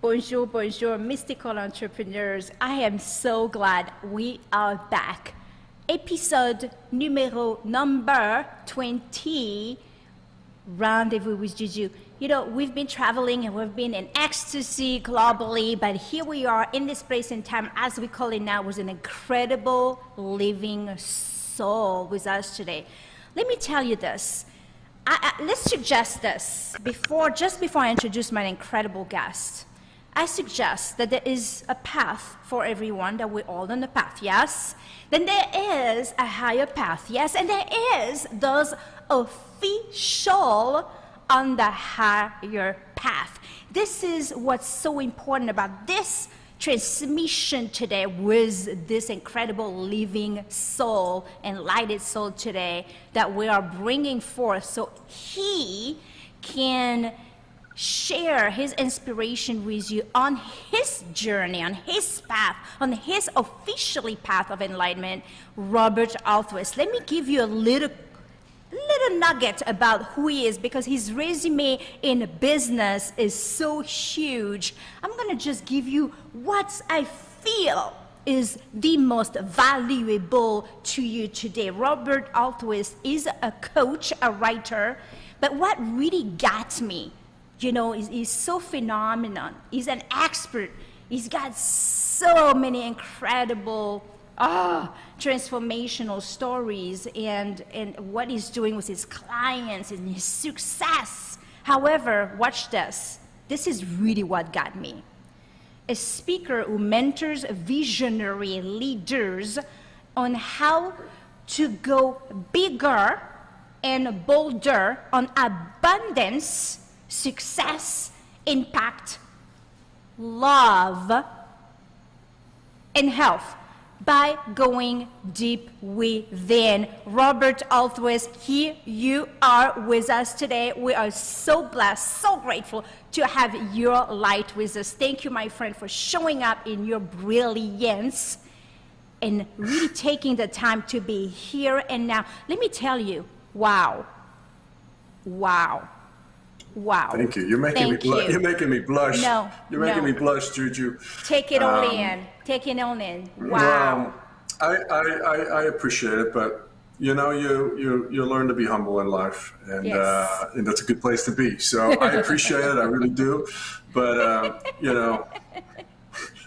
Bonjour, bonjour, mystical entrepreneurs. I am so glad we are back. Episode number 20, Rendezvous with Juju. You know, we've been traveling and we've been in ecstasy globally, but here we are in this place and time, as we call it now, with an incredible living soul with us today. Let me tell you this. Let's suggest this just before I introduce my incredible guest. I suggest that there is a path for everyone, that we're all on the path, yes? Then there is a higher path, yes? And there is those official on the higher path. This is what's so important about this transmission today with this incredible living soul, enlightened soul today that we are bringing forth so he can share his inspiration with you on his journey, on his path, on his officially path of enlightenment, Robert Althuis. Let me give you a little nugget about who he is, because his resume in business is so huge. I'm gonna just give you what I feel is the most valuable to you today. Robert Althuis is a coach, a writer, but what really got me, you know, is so phenomenal. He's an expert. He's got so many incredible transformational stories and what he's doing with his clients and his success. However, watch this. This is really what got me. A speaker who mentors visionary leaders on how to go bigger and bolder on abundance, success, impact, love, and health by going deep within. Robert Althuis, here you are with us today. We are so blessed, so grateful to have your light with us. Thank you, my friend, for showing up in your brilliance and really taking the time to be here and now. Let me tell you, wow. Thank you. You're making me blush. You're making me blush. No. You're making me blush, Juju. Take it all in. Take it all in. Wow. I appreciate it, but you know, you learn to be humble in life, and yes. And that's a good place to be. So I appreciate it. I really do. But you know,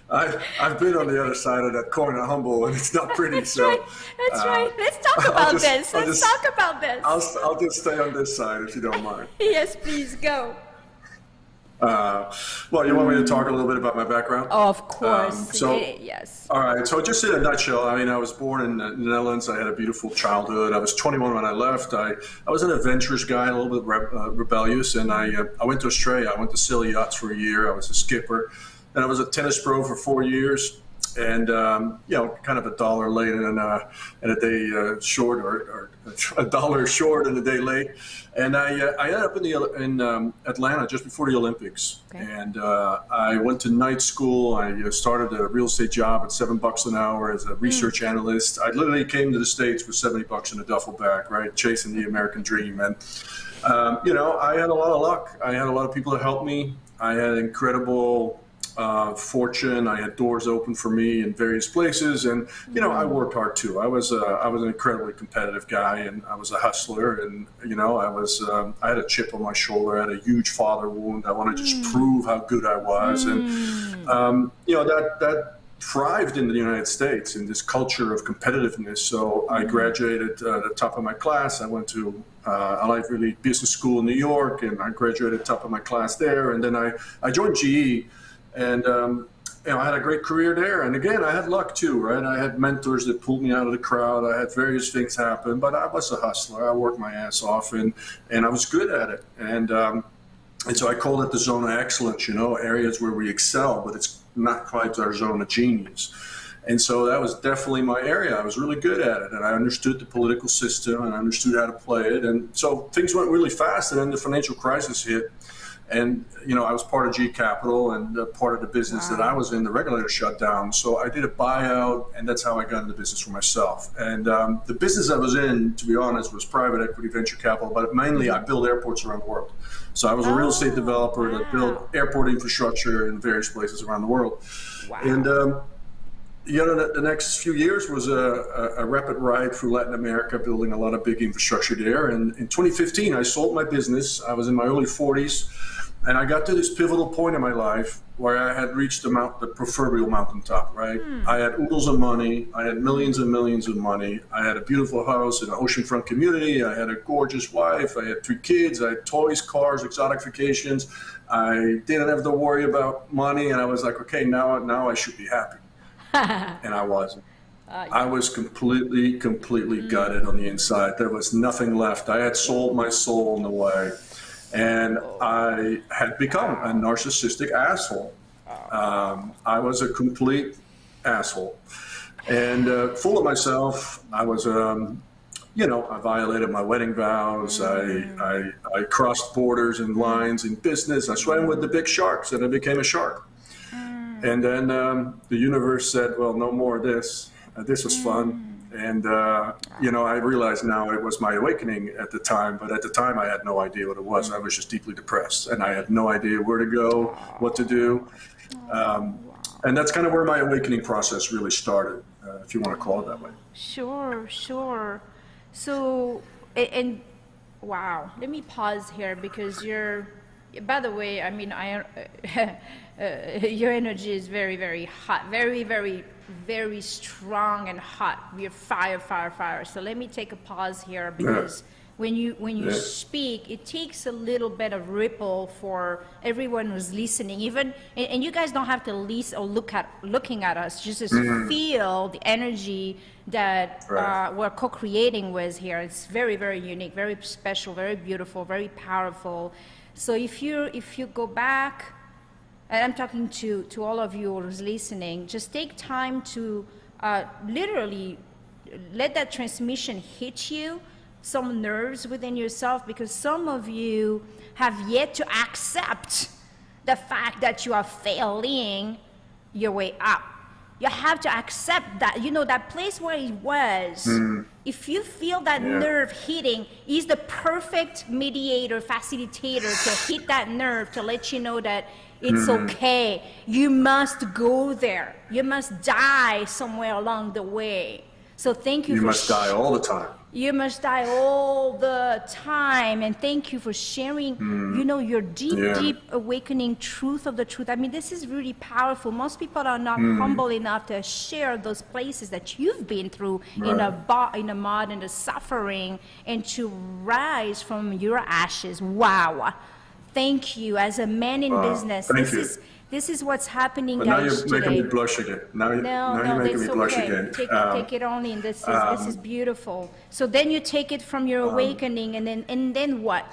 I've been on the other side of that coin of humble, and it's not pretty. That's right. That's right. Let's talk about this. Let's talk about this. I'll just stay on this side if you don't mind. Yes, please go. Well, you want me to talk a little bit about my background? Oh, of course. Yes. All right. So just in a nutshell, I mean, I was born in the Netherlands. I had a beautiful childhood. I was 21 when I left. I was an adventurous guy, a little bit rebellious, and I went to Australia. I went to sail yachts for a year. I was a skipper. And I was a tennis pro for 4 years, and you know, kind of a dollar late and a day short, or a dollar short and a day late. And I ended up in Atlanta just before the Olympics. Okay. And I went to night school. I started a real estate job at $7 an hour as a research analyst. I literally came to the States with $70 in a duffel bag, right, chasing the American dream. And you know, I had a lot of luck. I had a lot of people that helped me. I had incredible fortune. I had doors open for me in various places, and you know, I worked hard too. I was an incredibly competitive guy, and I was a hustler, and you know, I had a chip on my shoulder. I had a huge father wound. I wanted to just prove how good I was, and you know, that thrived in the United States in this culture of competitiveness. So I graduated at the top of my class. I went to Ivy Business School in New York, and I graduated top of my class there, and then I joined GE. And you know, I had a great career there. And again, I had luck too, right? I had mentors that pulled me out of the crowd. I had various things happen, but I was a hustler. I worked my ass off, and I was good at it. And so I called it the zone of excellence, you know, areas where we excel, but it's not quite our zone of genius. And so that was definitely my area. I was really good at it, and I understood the political system, and I understood how to play it. And so things went really fast, and then the financial crisis hit. And, I was part of G Capital, and part of the business that I was in, the regulator shut down. So I did a buyout, and that's how I got into business for myself. And the business I was in, to be honest, was private equity venture capital, but mainly I build airports around the world. So I was a real estate developer that built airport infrastructure in various places around the world. Wow. And, the next few years was a rapid ride through Latin America, building a lot of big infrastructure there. And in 2015, I sold my business. I was in my early 40s, and I got to this pivotal point in my life where I had reached the proverbial mountaintop, right? I had oodles of money. I had millions and millions of money. I had a beautiful house in an oceanfront community. I had a gorgeous wife. I had 3 kids. I had toys, cars, exotic vacations. I didn't have to worry about money. And I was like, okay, now I should be happy. And I wasn't. I was completely gutted on the inside. There was nothing left. I had sold my soul in the way, and I had become a narcissistic asshole. I was a complete asshole, and full of myself. I was, I violated my wedding vows. I crossed borders and lines in business. I swam with the big sharks, and I became a shark. And then the universe said, well, no more of this. This was fun. And, I realized now it was my awakening at the time. But at the time, I had no idea what it was. I was just deeply depressed. And I had no idea where to go, what to do. And that's kind of where my awakening process really started, if you want to call it that way. Sure. So, and wow, let me pause here because by the way, I mean, your energy is very, very hot, very, very, very strong and hot. You're fire. So let me take a pause here because when you speak, it takes a little bit of ripple for everyone who's listening. Even and you guys don't have to listen or looking at us. Just feel the energy that we're co-creating with here. It's very, very unique, very special, very beautiful, very powerful. So if you go back, and I'm talking to all of you who's listening, just take time to literally let that transmission hit you, some nerves within yourself, because some of you have yet to accept the fact that you are failing your way up. You have to accept that, that place where it was. If you feel that nerve hitting, he's the perfect mediator, facilitator to hit that nerve to let you know that it's okay. You must go there. You must die somewhere along the way. So thank you. You must die all the time. You must die all the time. And thank you for sharing, your deep awakening truth of the truth. I mean, this is really powerful. Most people are not humble enough to share those places that you've been through in the mud and the suffering, and to rise from your ashes. Wow. Thank you. As a man in business, this is what's happening, but guys, now you're making me blush again. Now you're making me blush again. Take it only, and this is beautiful. So then you take it from your awakening, and then what?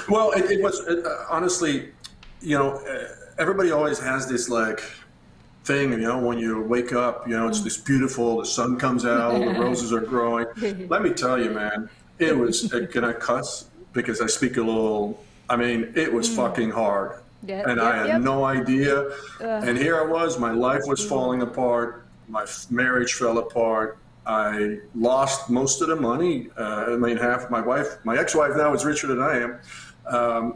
Well, it was honestly, everybody always has this thing, when you wake up, it's this beautiful, the sun comes out, the roses are growing. Let me tell you, man, it was, can I cuss? Because I speak a little, it was fucking hard. And I had no idea. And here I was, my life was falling apart. My marriage fell apart. I lost most of the money. Half my ex-wife now is richer than I am.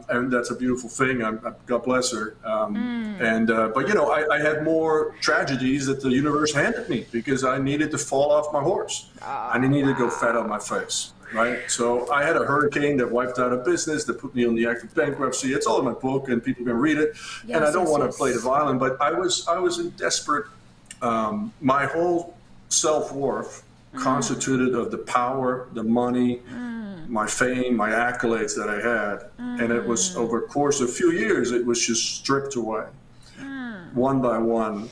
And that's a beautiful thing. God bless her. But I had more tragedies that the universe handed me because I needed to fall off my horse. I needed to go fat on my face. Right. So I had a hurricane that wiped out a business, that put me on the act of bankruptcy. It's all in my book and people can read it. Yes, and I don't want to play the violin, but I was in desperate, my whole self-worth constituted of the power, the money, my fame, my accolades that I had. And it was over a course of a few years, it was just stripped away. One by one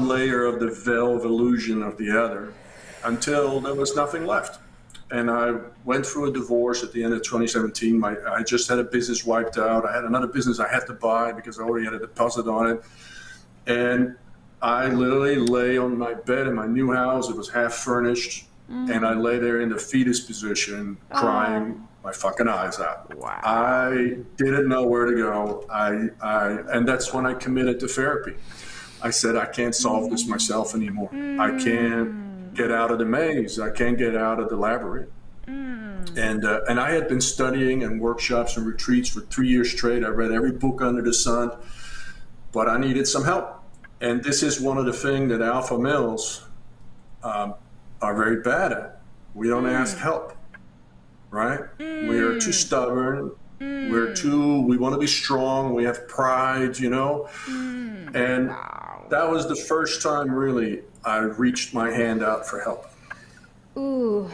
layer of the veil of illusion of the other, until there was nothing left. And I went through a divorce at the end of 2017. I just had a business wiped out. I had another business I had to buy because I already had a deposit on it. And I literally lay on my bed in my new house. It was half furnished. And I lay there in the fetus position, crying my fucking eyes out. Wow. I didn't know where to go. And that's when I committed to therapy. I said, I can't solve this myself anymore. I can't get out of the maze. I can't get out of the labyrinth. And I had been studying and workshops and retreats for 3 years straight. I read every book under the sun, but I needed some help. And this is one of the things that alpha males are very bad at. We don't ask help, right? We are too stubborn. We want to be strong. We have pride, you know? And that was the first time really I reached my hand out for help. Ooh.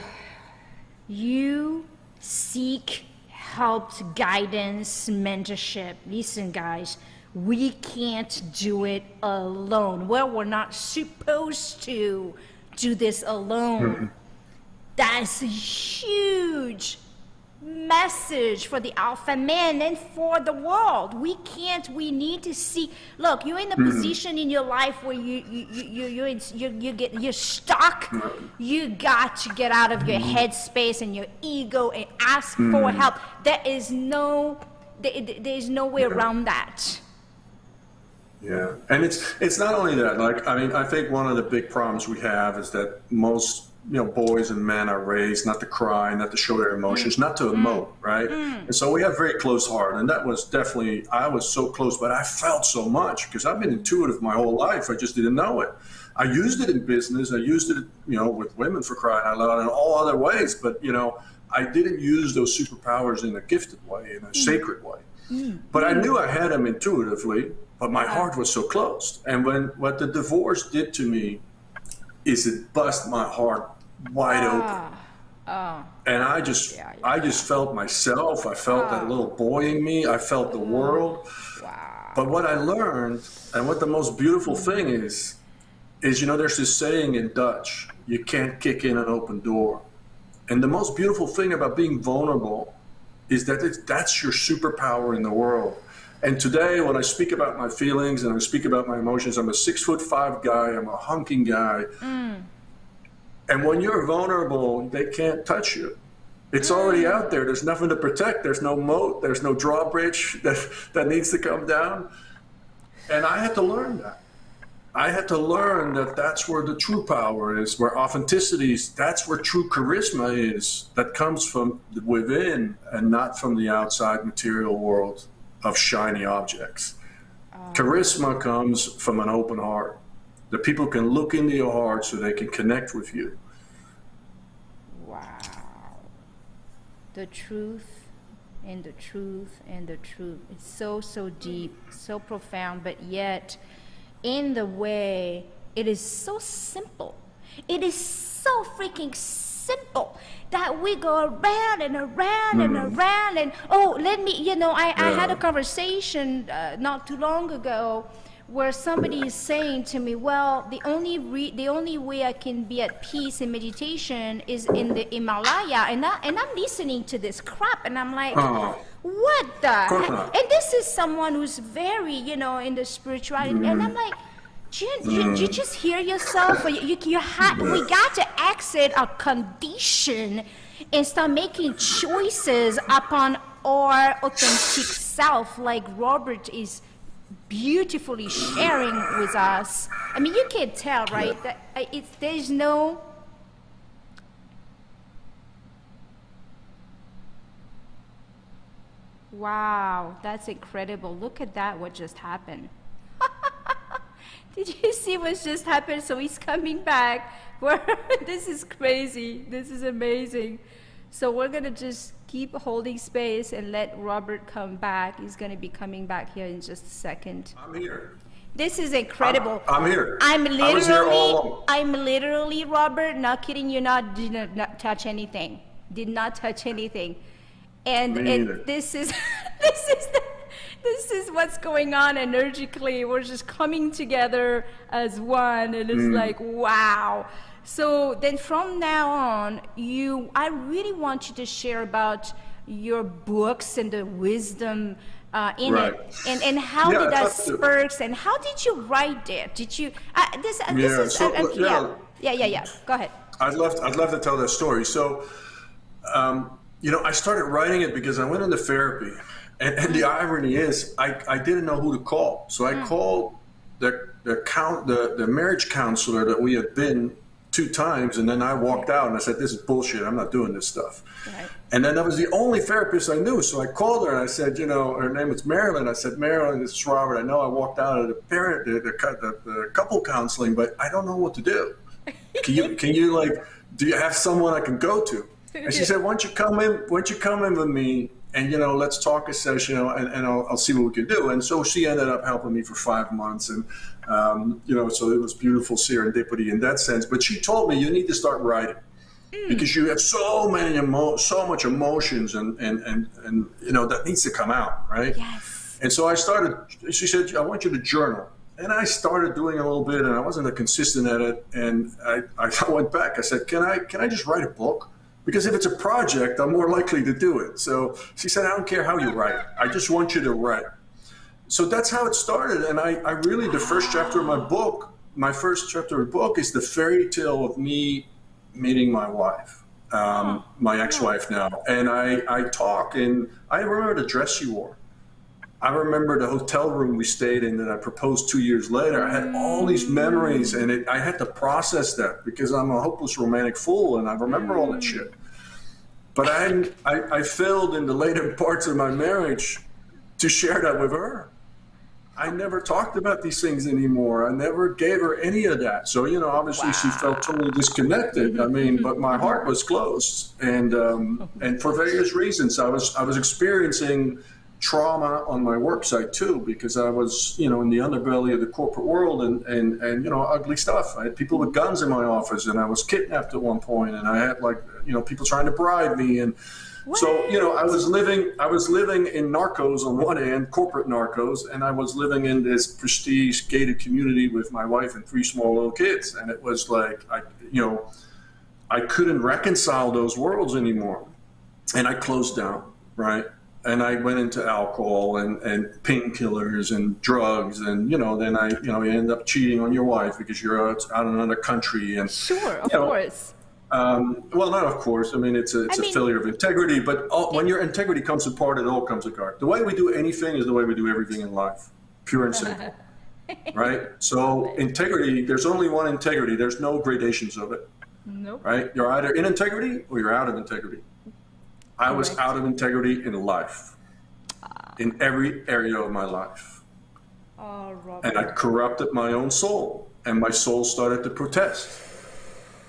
You seek help, guidance, mentorship. Listen, guys, we can't do it alone. Well, we're not supposed to do this alone. That's a huge message for the alpha man and for the world. We need to see. Look, you're in a position in your life where you're stuck. You got to get out of your headspace and your ego and ask for help. There's no way around that. Yeah, and it's not only that. Like, I mean, I think one of the big problems we have is that most boys and men are raised not to cry, not to show their emotions, not to emote, right? And so we have very close heart, and that was definitely, I was so close, but I felt so much because I've been intuitive my whole life. I just didn't know it. I used it in business. I used it, with women, for crying out loud, in all other ways, but, I didn't use those superpowers in a gifted way, in a sacred way. But I knew I had them intuitively, but my heart was so closed. And what the divorce did to me is it busted my heart wide open. And I just felt myself. I felt that little boy in me. I felt the world. But what I learned, and what the most beautiful thing is there's this saying in Dutch, you can't kick in an open door. And the most beautiful thing about being vulnerable is that that's your superpower in the world. And today, when I speak about my feelings and I speak about my emotions, I'm a 6'5" guy. I'm a hunking guy. And when you're vulnerable, they can't touch you. It's already out there. There's nothing to protect. There's no moat. There's no drawbridge that needs to come down. And I had to learn that. I had to learn that that's where the true power is, where authenticity is. That's where true charisma is. That comes from within and not from the outside material world of shiny objects. Charisma comes from an open heart. That people can look into your heart so they can connect with you. Wow. The truth and the truth and the truth. It's so, so deep, so profound, but yet in the way it is so simple. It is so freaking simple that we go around and around and around and I had a conversation not too long ago where somebody is saying to me, well, the only way I can be at peace in meditation is in the Himalaya, and I'm listening to this crap, and I'm like, what the heck? And this is someone who's very, in the spirituality, and I'm like, you just hear yourself? Or we got to exit our condition and start making choices upon our authentic self, like Robert is beautifully sharing with us. I mean, you can tell, right? That there's no. Wow, that's incredible. Look at that, what just happened. Did you see what just happened? So he's coming back. This is crazy. This is amazing. So we're going to just keep holding space and let Robert come back. He's going to be coming back here in just a second. I'm here. This is incredible. I'm here. I'm literally, Robert, not kidding you, did not touch anything. Did not touch anything. And this is this is what's going on energically. We're just coming together as one, and it's like, wow. So then from now on, I really want you to share about your books and the wisdom in it, and how did that sparks, and how did you write it? Did you, Go ahead. I'd love to tell that story. So I started writing it because I went into therapy. And the irony is, I didn't know who to call. So I called the marriage counselor that we had been 2 times, and then I walked out and I said, this is bullshit. I'm not doing this stuff. Right. And then that was the only therapist I knew. So I called her and I said, her name was Marilyn. I said, Marilyn, this is Robert. I know I walked out of the couple counseling, but I don't know what to do. Can you do you have someone I can go to? And she said, why don't you come in with me and, let's talk a session, and I'll see what we can do. And so she ended up helping me for 5 months. And, so it was beautiful serendipity in that sense. But she told me, you need to start writing because you have so much emotions and that needs to come out, right? Yes. And so she said, I want you to journal. And I started doing a little bit, and I wasn't consistent at it. And I went back. I said, can I just write a book? Because if it's a project, I'm more likely to do it. So she said, I don't care how you write. I just want you to write. So that's how it started. And I really, the first chapter of my first chapter of the book is the fairy tale of me meeting my wife, my ex-wife now. And I talk, and I remember the dress she wore. I remember the hotel room we stayed in that I proposed 2 years later. I had all these memories, and I had to process that because I'm a hopeless romantic fool, and I remember all that shit. But I failed in the later parts of my marriage to share that with her. I never talked about these things anymore. I never gave her any of that. So, obviously she felt totally disconnected. I mean, but my heart was closed, and for various reasons, I was experiencing trauma on my work site too, because I was, in the underbelly of the corporate world and ugly stuff. I had people with guns in my office, and I was kidnapped at one point, and I had people trying to bribe me. And so, I was living in narcos on one hand, corporate narcos, and I was living in this prestige gated community with my wife and 3 small little kids. And it was like, I couldn't reconcile those worlds anymore. And I closed down, right? And I went into alcohol and painkillers and drugs, and then you end up cheating on your wife because you're out in another country. And sure, of course. Well, not of course. I mean, it's a failure of integrity. But when your integrity comes apart, it all comes apart. The way we do anything is the way we do everything in life, pure and simple. Right? So integrity, there's only one integrity. There's no gradations of it. Nope. Right? You're either in integrity or you're out of integrity. I was out of integrity in life, in every area of my life. And I corrupted my own soul, and my soul started to protest.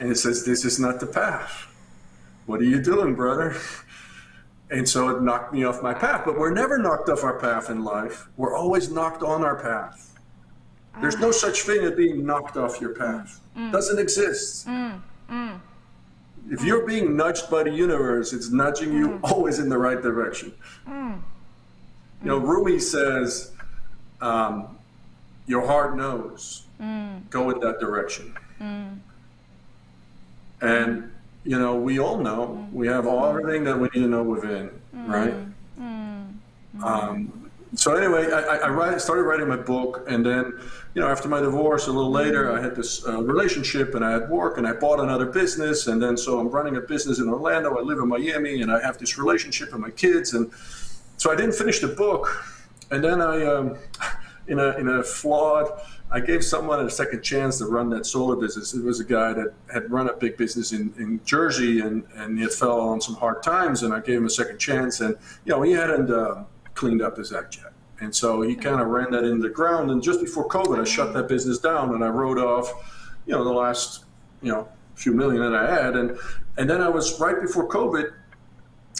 And it says, this is not the path. What are you doing, brother? And so it knocked me off my path. But we're never knocked off our path in life. We're always knocked on our path. There's no such thing as being knocked off your path. Doesn't exist. If you're being nudged by the universe, it's nudging you always in the right direction. Rumi says, your heart knows, go in that direction. And, we all know, we have everything that we need to know within, right? So anyway, I started writing my book, and then, after my divorce, a little later, I had this relationship, and I had work, and I bought another business, and then so I'm running a business in Orlando. I live in Miami, and I have this relationship with my kids, and so I didn't finish the book, and then I gave someone a second chance to run that solar business. It was a guy that had run a big business in Jersey, and he had fell on some hard times, and I gave him a second chance, and he hadn't cleaned up his act yet. And so he kind of ran that into the ground. And just before COVID, I shut that business down, and I wrote off, the last, few million that I had. And then I was right before COVID,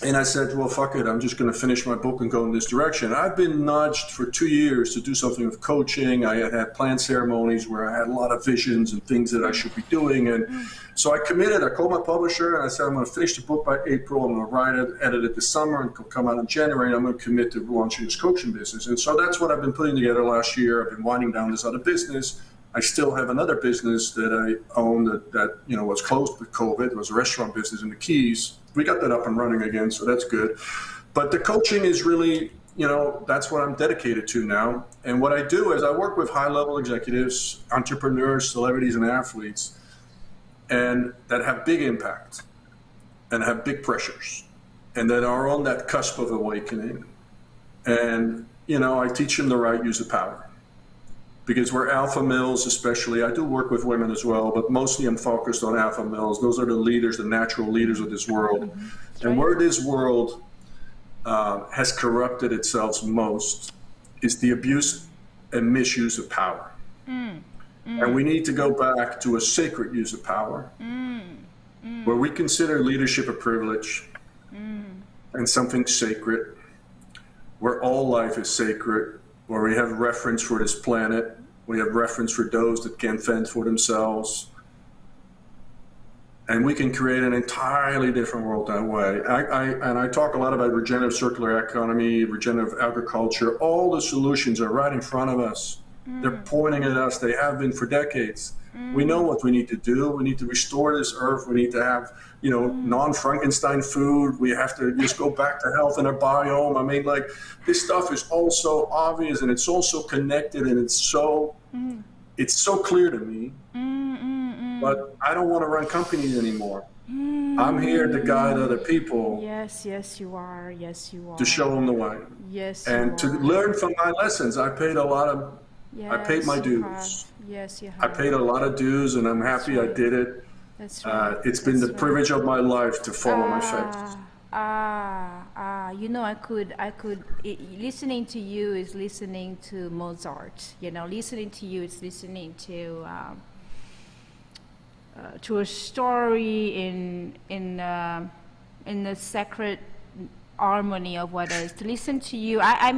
and I said, well, fuck it. I'm just going to finish my book and go in this direction. I've been nudged for 2 years to do something with coaching. I had planned ceremonies where I had a lot of visions and things that I should be doing. And so I committed. I called my publisher, and I said, I'm going to finish the book by April. I'm going to write it, edit it this summer, and come out in January. And I'm going to commit to launching this coaching business. And so that's what I've been putting together last year. I've been winding down this other business. I still have another business that I own that was closed with COVID. It was a restaurant business in the Keys. We got that up and running again, so that's good. But the coaching is really, that's what I'm dedicated to now. And what I do is I work with high-level executives, entrepreneurs, celebrities, and athletes, and that have big impact and have big pressures. and that are on that cusp of awakening. And, you know, I teach them the right use of power. Because we're alpha males, especially. I do work with women as well, but mostly I'm focused on alpha males. Those are the leaders, the natural leaders of this world. And where this world has corrupted itself most is the abuse and misuse of power. And we need to go back to a sacred use of power, where we consider leadership a privilege and something sacred, where all life is sacred, where we have reference for this planet, we have reference for those that can't fend for themselves, and we can create an entirely different world that way. I talk a lot about regenerative circular economy, regenerative agriculture. All the solutions are right in front of us. They're pointing at us. They have been for decades. We know what we need to do. We need to restore this earth. We need to have, you know, non-Frankenstein food. We have to just go back to health in our biome. I mean, like, this stuff is all so obvious, and it's all so connected, and it's so clear to me. But I don't want to run companies anymore. I'm here to guide other people. Yes, you are. Yes, you are. To show them the way. Yes, and to learn from my lessons. I paid a lot of. Yes, I paid my dues. Yes, you have. I paid a lot of dues, and I'm happy I did it. That's right. It's been the privilege of my life to follow my faith. You know, I could. Listening to you is listening to Mozart. You know, listening to you is listening to a story in the sacred harmony of what is. To listen to you, I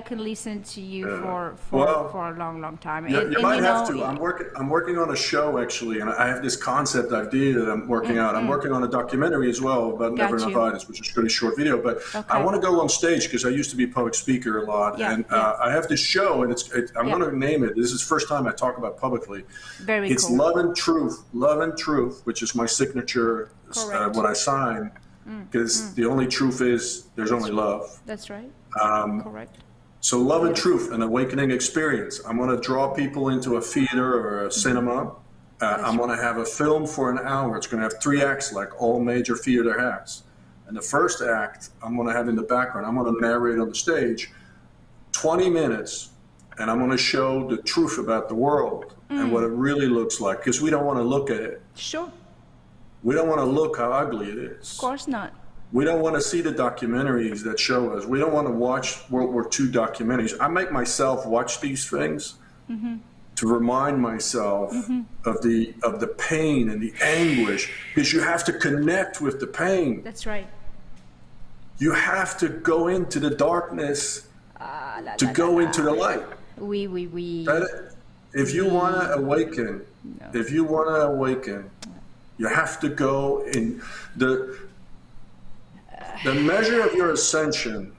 could listen to you for a long time. You might have to. I'm working on a show actually, and I have this concept idea that I'm working out. I'm working on a documentary as well about never novitis, which is a pretty short video. But I want to go on stage because I used to be a public speaker a lot, I have this show, and I'm going to name it. This is the first time I talk about publicly. It's cool. Love and Truth, which is my signature. What I sign, because the only truth is there's only love. That's right. Correct. So love and truth, an awakening experience. I'm going to draw people into a theater or a cinema. I'm going to have a film for an hour. It's going to have 3 acts like all major theater has. And the first act, I'm going to have in the background, I'm going to narrate on the stage 20 minutes, and I'm going to show the truth about the world and what it really looks like, because we don't want to look at it. Sure. We don't want to look how ugly it is. Of course not. We don't want to see the documentaries that show us. We don't want to watch World War II documentaries. I make myself watch these things to remind myself of the pain and the anguish, because you have to connect with the pain. That's right. You have to go into the darkness to go into the light. If you want to awaken, you have to go in. The measure of your ascension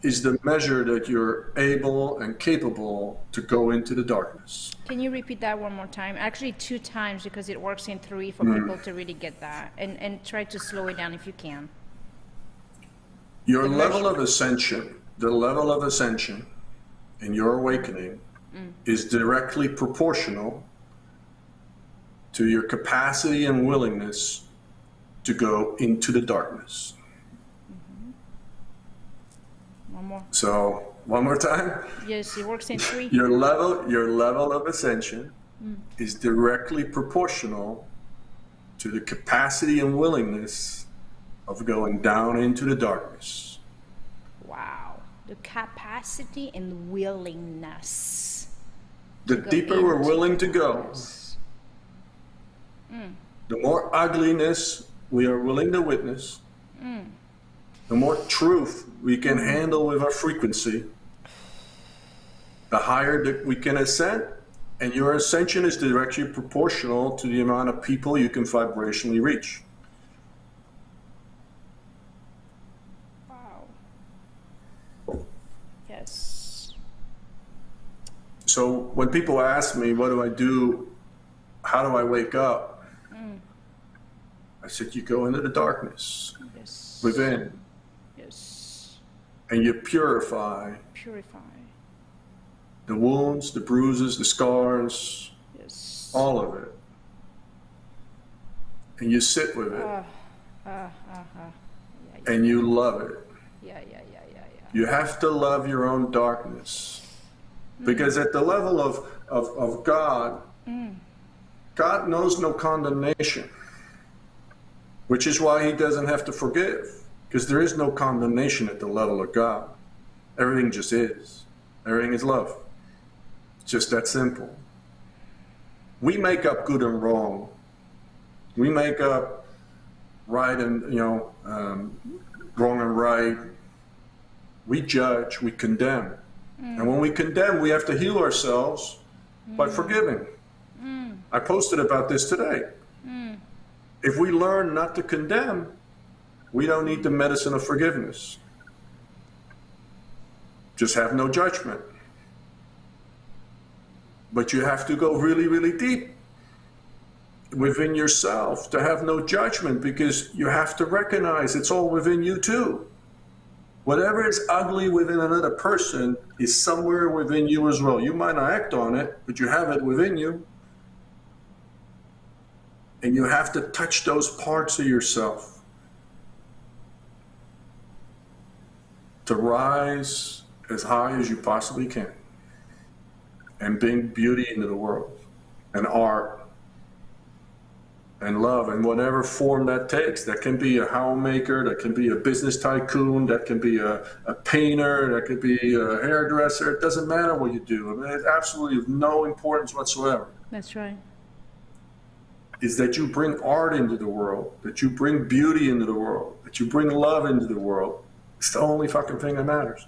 is the measure that you're able and capable to go into the darkness. Can you repeat that one more time? Actually 2 times, because it works in 3 for people to really get that. And try to slow it down if you can. Your level of ascension, the level of ascension in your awakening is directly proportional to your capacity and willingness to go into the darkness. One more. So, one more time. Yes, it works in 3. Your level of ascension is directly proportional to the capacity and willingness of going down into the darkness. Wow. The capacity and willingness. The deeper we're willing to go, the more ugliness we are willing to witness, the more truth we can handle with our frequency, the higher that we can ascend. And your ascension is directly proportional to the amount of people you can vibrationally reach. Wow. Yes. So when people ask me, what do I do? How do I wake up? I said, you go into the darkness within. Yes. And you purify. The wounds, the bruises, the scars, all of it. and you sit with it, Yeah, and you love it. yeah. You have to love your own darkness. Because at the level of God, God knows no condemnation, which is why he doesn't have to forgive, because there is no condemnation at the level of God. Everything just is. Everything is love. It's just that simple. We make up good and wrong. We make up right and, wrong and right. We judge, we condemn. And when we condemn, we have to heal ourselves by forgiving. I posted about this today. If we learn not to condemn, we don't need the medicine of forgiveness. Just have no judgment. But you have to go really, really deep within yourself to have no judgment, because you have to recognize it's all within you too. Whatever is ugly within another person is somewhere within you as well. You might not act on it, but you have it within you. And you have to touch those parts of yourself to rise as high as you possibly can and bring beauty into the world, and art, and love, in whatever form that takes. That can be a homemaker, that can be a business tycoon, that can be a painter, that could be a hairdresser. It doesn't matter what you do. I mean, it's absolutely of no importance whatsoever. That's right. Is that you bring art into the world, that you bring beauty into the world, that you bring love into the world. It's the only fucking thing that matters.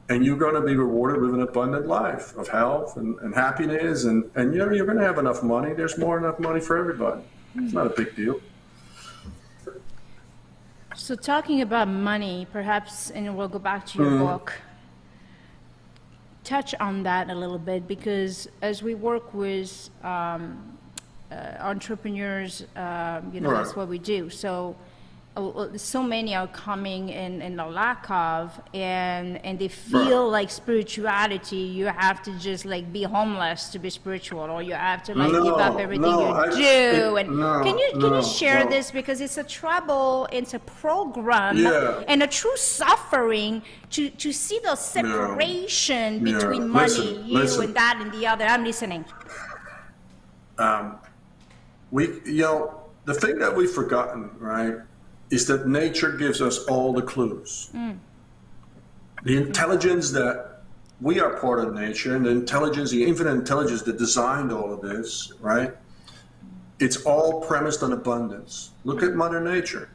And you're going to be rewarded with an abundant life of health and happiness, and you're going to have enough money. There's more than enough money for everybody. It's not a big deal. So talking about money, perhaps, and we'll go back to your book, touch on that a little bit, because as we work with entrepreneurs, that's what we do. So many are coming in a lack of, and they feel like spirituality, you have to just like be homeless to be spiritual, or you have to like give up everything you do. Can you share this, because it's a trouble, it's a program, and a true suffering to see the separation between money, you and that and the other. I'm listening. The thing that we've forgotten, right, is that nature gives us all the clues. The intelligence that we are part of nature, and the intelligence, the infinite intelligence that designed all of this, right? It's all premised on abundance. Look at Mother Nature.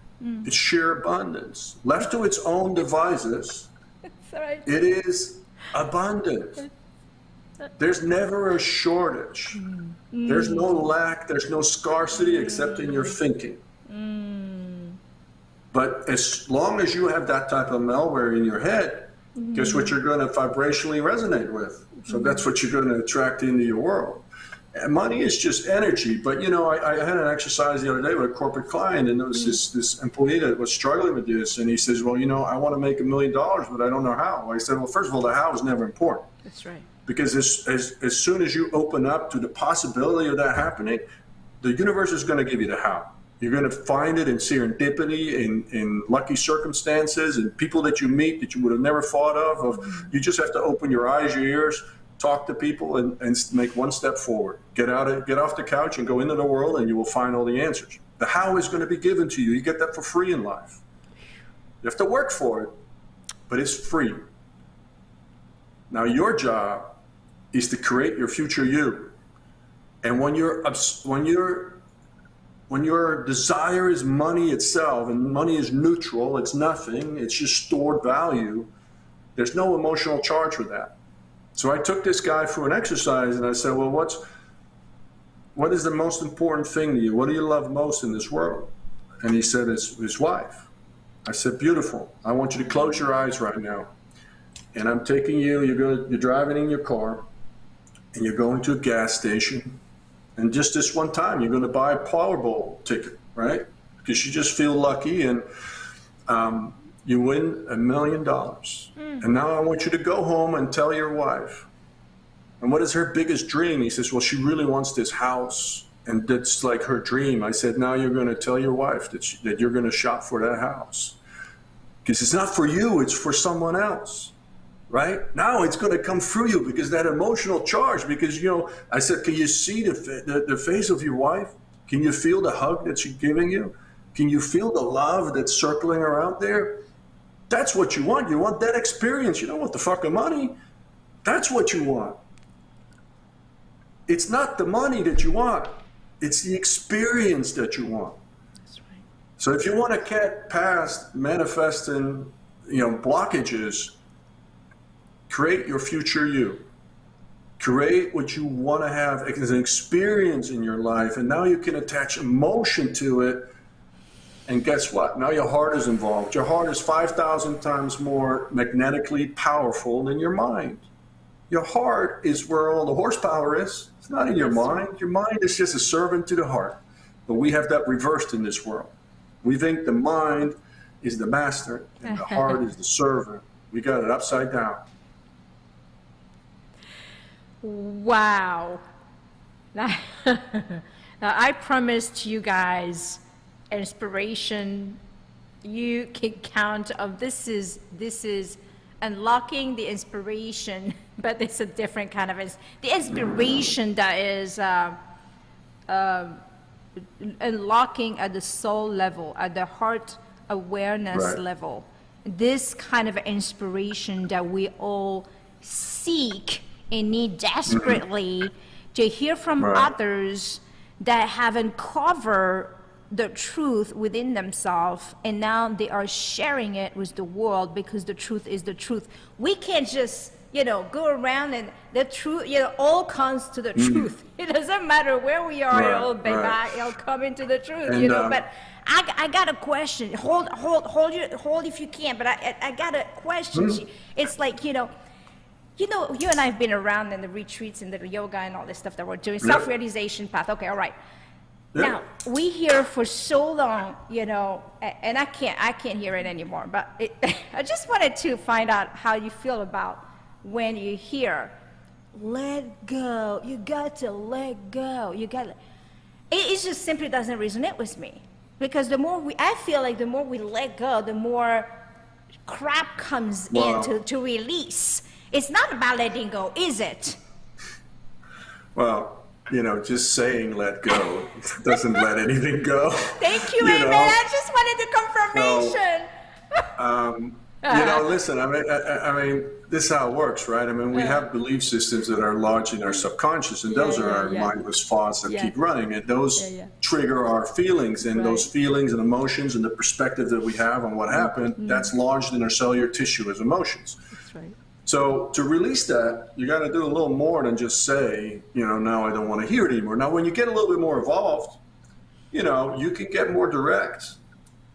It's sheer abundance. Left to its own devices, it is abundant. There's never a shortage. There's no lack, there's no scarcity except in your thinking. But as long as you have that type of malware in your head, guess what you're going to vibrationally resonate with? So that's what you're going to attract into your world. And money is just energy. But, I had an exercise the other day with a corporate client, and there was this employee that was struggling with this. And he says, well, I want to make $1 million, but I don't know how. I said, well, first of all, the how is never important. That's right. Because as soon as you open up to the possibility of that happening, the universe is going to give you the how. You're going to find it in serendipity, in lucky circumstances, and people that you meet that you would have never thought of. You just have to open your eyes, your ears, talk to people, and make one step forward. Get off the couch and go into the world, and you will find all the answers. The how is going to be given to you. You get that for free in life. You have to work for it, but it's free. Now your job is to create your future you. And when your desire is money itself, and money is neutral, it's nothing, it's just stored value, there's no emotional charge with that. So I took this guy through an exercise, and I said, well, what is the most important thing to you? What do you love most in this world? And he said, his wife. I said, beautiful. I want you to close your eyes right now. And I'm taking you, you're driving in your car, and you're going to a gas station. And just this one time, you're going to buy a Powerball ticket, right? Because you just feel lucky, and you win $1 million. And now I want you to go home and tell your wife. And what is her biggest dream? He says, well, she really wants this house And that's like her dream. I said, now you're going to tell your wife that you're going to shop for that house. Because it's not for you, it's for someone else, right? Now it's going to come through you because that emotional charge, because, you know, I said, can you see the face of your wife? Can you feel the hug that she's giving you? Can you feel the love that's circling around there? That's what you want. You want that experience. You don't want the fucking money. That's what you want. It's not the money that you want. It's the experience that you want. That's right. So if you want to get past manifesting, you know, blockages, create your future you. Create what you want to have as an experience in your life, and now you can attach emotion to it. And guess what? Now your heart is involved. Your heart is 5,000 times more magnetically powerful than your mind. Your heart is where all the horsepower is. It's not in your mind. Your mind is just a servant to the heart. But we have that reversed in this world. We think the mind is the master and the heart is the servant. We got it upside down. Wow. Now, I promised you guys inspiration. You can count of this is unlocking the inspiration, but it's a different kind of the inspiration that is unlocking at the soul level, at the heart awareness level. This kind of inspiration that we all seek and need desperately to hear from others that have uncovered the truth within themselves, and now they are sharing it with the world because the truth is the truth. We can't just, you know, go around and the truth, you know, all comes to the truth. It doesn't matter where we are, it'll come into the truth, and, you know. But I got a question. Hold if you can. But I got a question. It's like, you know, you and I have been around in the retreats and the yoga and all this stuff that we're doing, self-realization path. Okay, all right. Now, we hear for so long, you know, and I can't hear it anymore, but I just wanted to find out how you feel about when you hear, let go, you got to let go, it just simply doesn't resonate with me. Because I feel like the more we let go, the more crap comes in to release. It's not about letting go, is it? Well, you know, just saying let go doesn't let anything go. Thank you, Amen. I just wanted the confirmation. You know, listen, I mean, this is how it works, right? I mean, we have belief systems that are lodged in our subconscious, and those are our mindless thoughts that keep running, and those trigger our feelings, and those feelings and emotions and the perspective that we have on what happened, that's lodged in our cellular tissue as emotions. That's right. So to release that, you got to do a little more than just say, you know, now I don't want to hear it anymore. Now, when you get a little bit more evolved, you know, you can get more direct,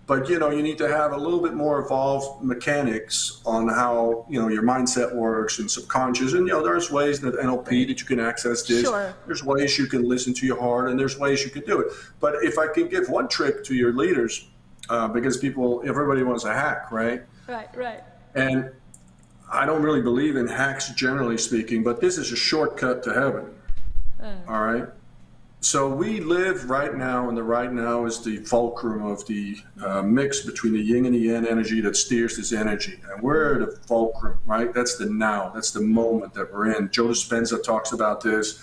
but, you know, you need to have a little bit more evolved mechanics on how, you know, your mindset works and subconscious. And, you know, there's ways that NLP that you can access this. Sure. There's ways you can listen to your heart, and there's ways you can do it. But if I can give one trick to your leaders, because everybody wants a hack, right? Right. And I don't really believe in hacks, generally speaking, but this is a shortcut to heaven. All right? So we live right now, and the right now is the fulcrum of the mix between the yin and the yang energy that steers this energy. And we're the fulcrum, right? That's the now. That's the moment that we're in. Joe Dispenza talks about this.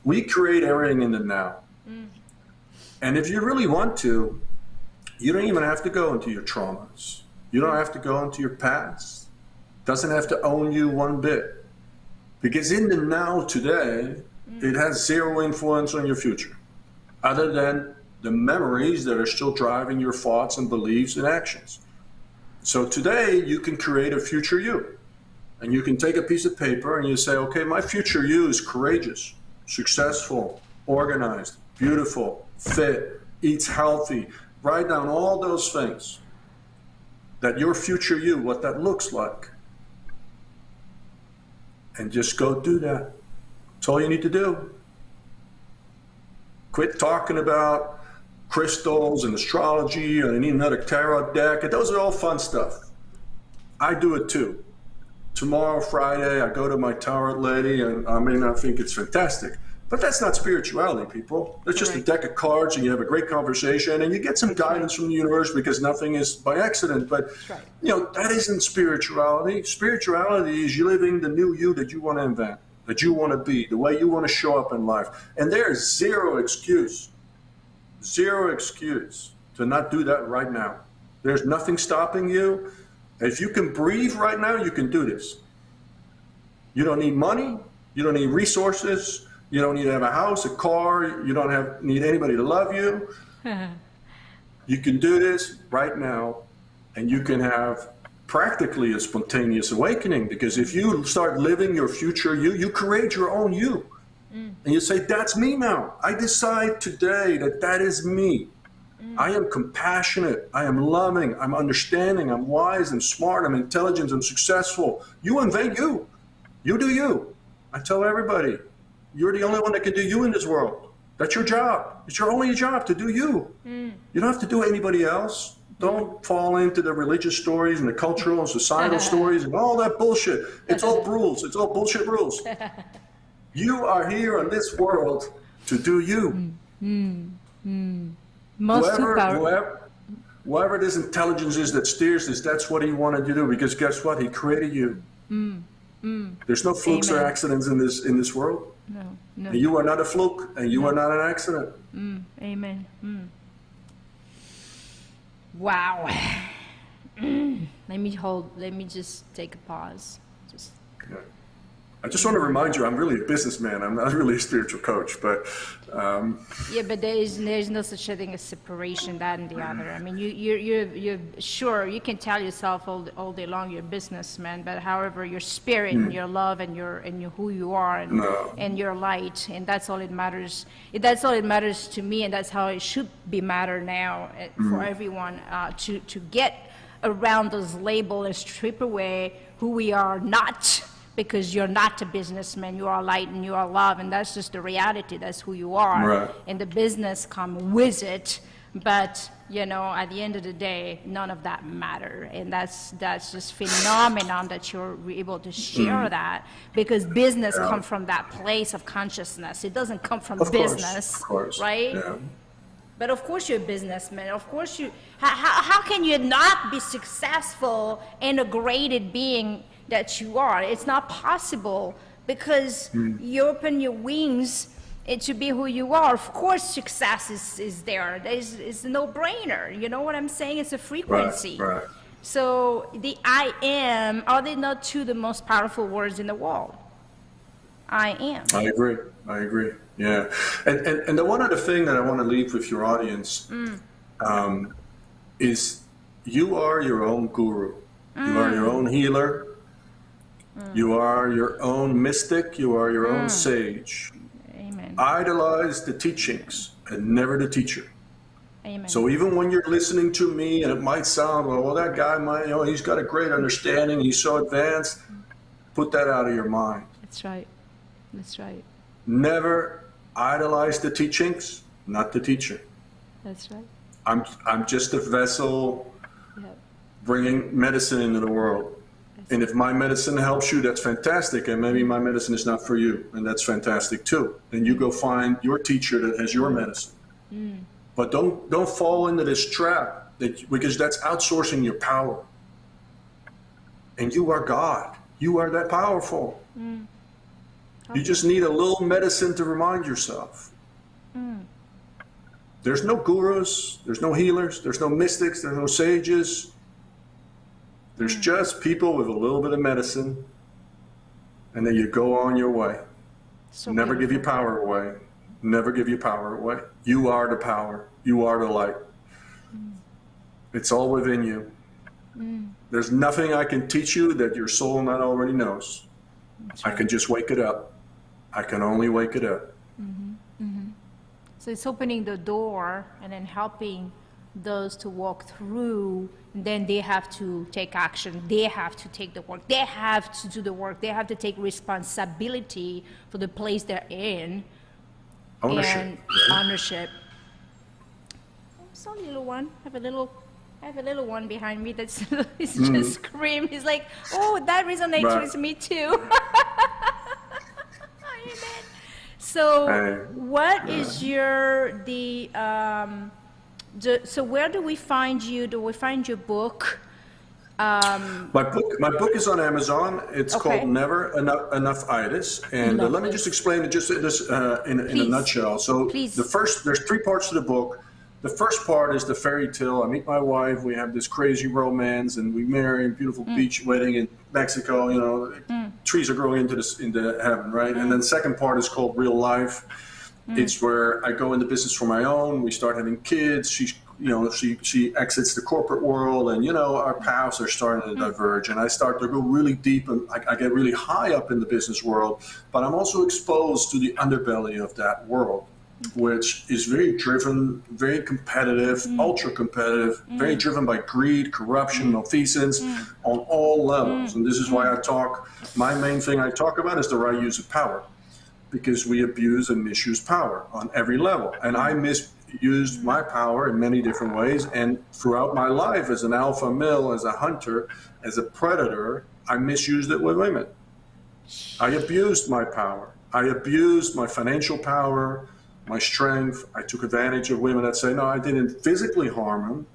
We create everything in the now. And if you really want to, you don't even have to go into your traumas. You don't have to go into your past. Doesn't have to own you one bit, because in the now today, it has zero influence on your future, other than the memories that are still driving your thoughts and beliefs and actions. So today, you can create a future you, and you can take a piece of paper and you say, okay, my future you is courageous, successful, organized, beautiful, fit, eats healthy. Write down all those things that your future you, what that looks like. And just go do that. That's all you need to do. Quit talking about crystals and astrology, and I need another tarot deck. Those are all fun stuff. I do it too. Tomorrow, Friday, I go to my tarot lady, and I may not think it's fantastic, But that's not spirituality, people. It's just a deck of cards and you have a great conversation and you get some guidance from the universe because nothing is by accident. But, you know, that isn't spirituality. Spirituality is you living the new you that you want to invent, that you want to be, the way you want to show up in life. And there is zero excuse to not do that right now. There's nothing stopping you. If you can breathe right now, you can do this. You don't need money. You don't need resources. You don't need to have a house, a car. You don't need anybody to love you. You can do this right now, and you can have practically a spontaneous awakening, because if you start living your future you create your own you. And you say, that's me now. I decide today that that is me. I am compassionate. I am loving. I'm understanding. I'm wise. I'm smart. I'm intelligent. I'm successful. You invent you. You do you. I tell everybody, you're the only one that can do you in this world. That's your job. It's your only job to do you. You don't have to do anybody else. Don't fall into the religious stories and the cultural and societal stories and all that bullshit. It's all rules. It's all bullshit rules. You are here in this world to do you. Whoever this intelligence is that steers this, that's what he wanted you to do, because guess what? He created you. There's no flukes or accidents in this world. No. And you are not a fluke, and you are not an accident. Amen. Wow. Let me just take a pause. I just want to remind you, I'm really a businessman. I'm not really a spiritual coach, but yeah, but there's no such a thing as separation, that and the other. I mean, you're sure you can tell yourself all day long you're a businessman, but however, your spirit and your love and your who you are and your light, and that's all it matters. That's all it matters to me, and that's how it should be matter now for everyone to get around those labels and strip away who we are not. Because you're not a businessman, you are light and you are love, and that's just the reality. That's who you are, and the business come with it. But you know, at the end of the day, none of that matter, and that's just phenomenon that you're able to share that, because business comes from that place of consciousness. It doesn't come from business, right? Yeah. But of course you're a businessman. Of course you. How can you not be successful and a graded being that you are? It's not possible, because you open your wings to be who you are. Of course success is there. It's a no-brainer. You know what I'm saying? It's a frequency. Right. So the I am, are they not two the most powerful words in the world? I am. I agree. Yeah. And the one other thing that I want to leave with your audience is you are your own guru. You are your own healer. You are your own mystic. You are your own sage. Amen. Idolize the teachings and never the teacher. Amen. So even when you're listening to me and it might sound, well, that guy might, he's got a great understanding. He's so advanced. Put that out of your mind. That's right. Never idolize the teachings, not the teacher. That's right. I'm just a vessel bringing medicine into the world. And if my medicine helps you, that's fantastic. And maybe my medicine is not for you, and that's fantastic too. Then you go find your teacher that has your medicine. But don't fall into this trap, because that's outsourcing your power. And you are God. You are that powerful. You just need a little medicine to remind yourself. There's no gurus, there's no healers, there's no mystics, there's no sages. There's just people with a little bit of medicine, and then you go on your way. So never give your power away. Never give your power away. You are the power. You are the light. It's all within you. There's nothing I can teach you that your soul not already knows. I can just wake it up. I can only wake it up. So it's opening the door and then helping those to walk through. Then they have to take action. They have to take the work. They have to do the work. They have to take responsibility for the place they're in. Ownership. Ownership. So little one. I have a little one behind me that's just scream. He's like, oh, that resonates with me too. Amen. So what is so where do we find you? Do we find your book? My book is on Amazon. It's called Never Enough-itis, and let me just explain it just in a nutshell. So there's 3 parts to the book. The first part is the fairy tale. I meet my wife. We have this crazy romance, and we marry a beautiful beach wedding in Mexico. You know, trees are growing into heaven, right? And then the second part is called real life. It's where I go into business for my own. We start having kids. She exits the corporate world, and our paths are starting to diverge. And I start to go really deep, and I get really high up in the business world. But I'm also exposed to the underbelly of that world, which is very driven, very competitive, ultra competitive, very driven by greed, corruption, malfeasance on all levels. And this is why my main thing I talk about is the right use of power, because we abuse and misuse power on every level. And I misused my power in many different ways. And throughout my life as an alpha male, as a hunter, as a predator, I misused it with women. I abused my power. I abused my financial power, my strength. I took advantage of women that say, no, I didn't physically harm them,